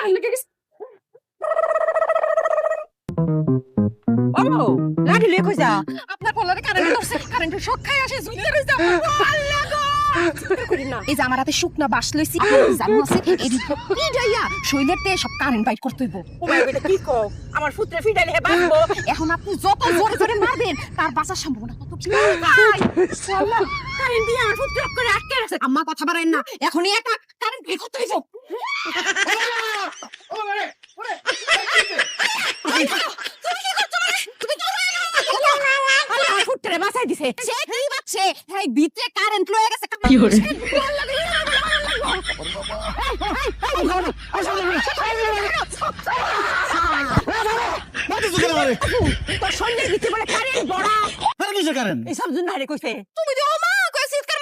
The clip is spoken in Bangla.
ও লাঠি লিয়ে কই যা আপনার পলারে কারেন্ট ধরছে কারেন্টের শক খাই আসে ঝুলে রই যা আল্লাহ গো এই যে আমার হাতে শুকনা বাস লইছি জানো আছে এডি পিডাইয়া শৈলের তে সব কারেন্ট বাইট করতে হইব ও মাই বেটা কি কও আমার ফুটরে ফিডাইলে হে বাঁচবো এখন আপনি যত জোরে জোরে মারবেন তার বাঁচার সম্ভাবনা তত কি আল্লাহ কারেন্ট দিয়ে আমার ফুটরে করে আটকে রাখছে আম্মা কথা বাড়াইন না এখনই একটা কারেন্ট বের করতে হইব বাঁচাই দিছে সে কি বাচ্চে এই ভিতরে কারেন্ট লয়ে গেছে কি হরে তোর শরীরের ভিতরে বলে কারেন্ট বড়া আর কিসে কারেন্ট এই সব জন্য হারে কইছে তুমি যে ওমা কই চিৎকার